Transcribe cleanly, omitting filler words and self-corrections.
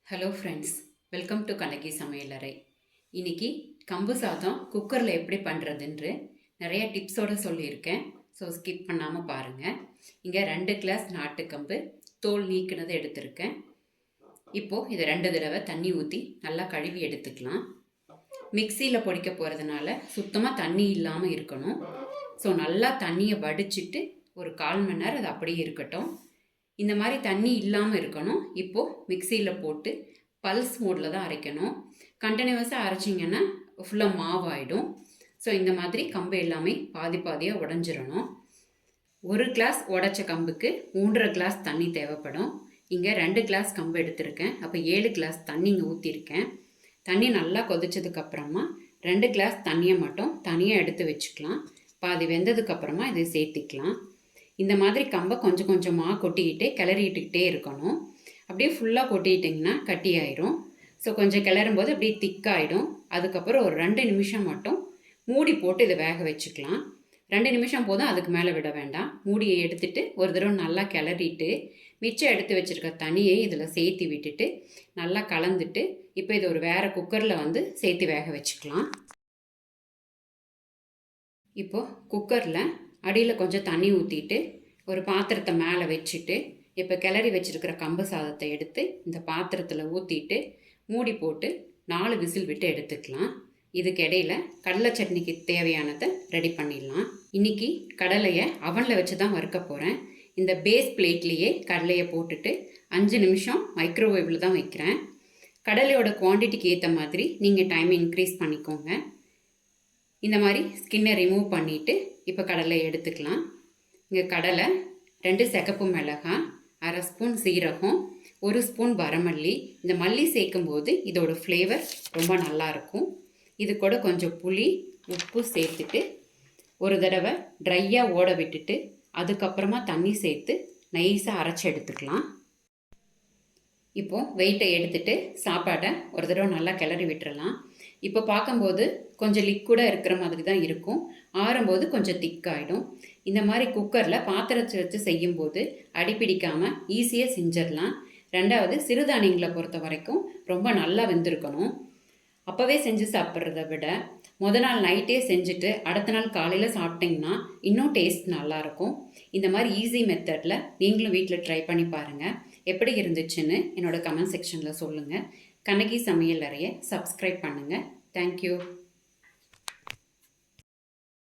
Hello friends, welcome to Kannagi சமையலறை. இன்னைக்கு கம்பு சாதம் குக்கரில் எப்படி பண்ணுறதுன்று நிறைய டிப்ஸோடு சொல்லியிருக்கேன். ஸோ ஸ்கிப் பண்ணாமல் பாருங்கள். இங்கே 2 கிளாஸ் நாட்டுக்கம்பு தோல் நீக்கினதை எடுத்திருக்கேன். இப்போது இதை 2 தடவை தண்ணி ஊற்றி நல்லா கழுவி எடுத்துக்கலாம். மிக்சியில் பொடிக்க போகிறதுனால சுத்தமாக தண்ணி இல்லாமல் இருக்கணும். ஸோ நல்லா தண்ணியை வடிச்சிட்டு ஒரு 1/4 மணி நேரம் அது அப்படியே இருக்கட்டும். இந்த மாதிரி தண்ணி இல்லாமல் இருக்கணும். இப்போது மிக்சியில் போட்டு பல்ஸ் மோடில் தான் அரைக்கணும். கண்டினியூஸாக அரைச்சிங்கன்னா ஃபுல்லாக மாவாயிடும். ஸோ இந்த மாதிரி கம்பு எல்லாமே பாதி பாதியாக உடஞ்சிடணும். 1 கிளாஸ் உடச்ச கம்புக்கு 3.5 கிளாஸ் தண்ணி தேவைப்படும். இங்கே 2 கிளாஸ் கம்பு எடுத்திருக்கேன். அப்போ 7 கிளாஸ் தண்ணி இங்கே ஊற்றிருக்கேன். தண்ணி நல்லா கொதிச்சதுக்கப்புறமா 2 கிளாஸ் தண்ணியை மட்டும் தனியாக எடுத்து வச்சுக்கலாம். பாதி வெந்ததுக்கப்புறமா இதை சேர்த்திக்கலாம். இந்த மாதிரி கம்பை கொஞ்சம் கொஞ்சமாக கொட்டிக்கிட்டே கிளறிட்டுக்கிட்டே இருக்கணும். அப்படியே ஃபுல்லாக கொட்டிக்கிட்டிங்கன்னா கட்டி ஆயிரும். ஸோ கொஞ்சம் கிளறும்போது அப்படியே திக்காயிடும். அதுக்கப்புறம் ஒரு 2 நிமிஷம் மட்டும் மூடி போட்டு இதை வேக வச்சுக்கலாம். 2 நிமிஷம் போதும், அதுக்கு மேலே விட வேண்டாம். மூடியை எடுத்துட்டு ஒரு தடவை நல்லா கிளறிட்டு மிச்சம் எடுத்து வச்சுருக்க தண்ணியை இதில் சேர்த்து விட்டுட்டு நல்லா கலந்துட்டு இப்போ இதை ஒரு வேறு குக்கரில் சேர்த்து வேக வச்சுக்கலாம். இப்போது குக்கரில் அடியில் கொஞ்சம் தண்ணி ஊற்றிட்டு ஒரு பாத்திரத்தை மேலே வச்சுட்டு இப்போ கிளறி வச்சுருக்கிற கம்பு சாதத்தை எடுத்து இந்த பாத்திரத்தில் ஊற்றிட்டு மூடி போட்டு 4 விசில் விட்டு எடுத்துக்கலாம். இதுக்கு இடையில கடலை சட்னிக்கு தேவையானதை ரெடி பண்ணிடலாம். இன்றைக்கி கடலையை அவனில் வச்சு தான் வறுக்க போகிறேன். இந்த பேஸ் பிளேட்லேயே கடலையை போட்டுட்டு 5 நிமிஷம் மைக்ரோவேவில் தான் வைக்கிறேன். கடலையோட குவான்டிட்டிக்கு ஏற்ற மாதிரி நீங்கள் டைமை இன்க்ரீஸ் பண்ணிக்கோங்க. இந்த மாதிரி ஸ்கின்னை ரிமூவ் பண்ணிவிட்டு இப்போ கடலை எடுத்துக்கலாம். இங்கே கடலை 2 சிகப்பு மிளகாய், 1/2 ஸ்பூன் சீரகம், 1 ஸ்பூன் வரமல்லி. இந்த மல்லி சேர்க்கும்போது இதோட ஃப்ளேவர் ரொம்ப நல்லாயிருக்கும். இது கூட கொஞ்சம் புளி, உப்பு சேர்த்துட்டு ஒரு தடவை ட்ரையாக ஓட விட்டுட்டு அதுக்கப்புறமா தண்ணி சேர்த்து நைஸாக அரைச்சி எடுத்துக்கலாம். இப்போது வெயிட்டை எடுத்துகிட்டு சாப்பாட்டை ஒரு தடவை நல்லா கிளறி விட்டுறலாம். இப்போ பார்க்கும்போது கொஞ்சம் லிக்விடாக இருக்கிற மாதிரி தான் இருக்கும். ஆறும்போது கொஞ்சம் திக்காயிடும். இந்த மாதிரி குக்கரில் பாத்திரத்தை வச்சு செய்யும்போது அடிப்பிடிக்காமல் ஈஸியாக செஞ்சிடலாம். 2வது, சிறுதானியங்களை பொறுத்த வரைக்கும் ரொம்ப நல்லா வெந்திருக்கணும். அப்போவே செஞ்சு சாப்பிட்றத விட நாள் நைட்டே செஞ்சுட்டு அடுத்த நாள் காலையில் சாப்பிட்டிங்கன்னா இன்னும் டேஸ்ட் நல்லாயிருக்கும். இந்த மாதிரி ஈஸி மெத்தடில் நீங்களும் வீட்டில் ட்ரை பண்ணி பாருங்கள். எப்படி இருந்துச்சுன்னு என்னோட கமெண்ட் செக்ஷனில் சொல்லுங்கள். கண்ணகி சமையல் அறையை சப்ஸ்கிரைப் பண்ணுங்கள். தேங்க்யூ.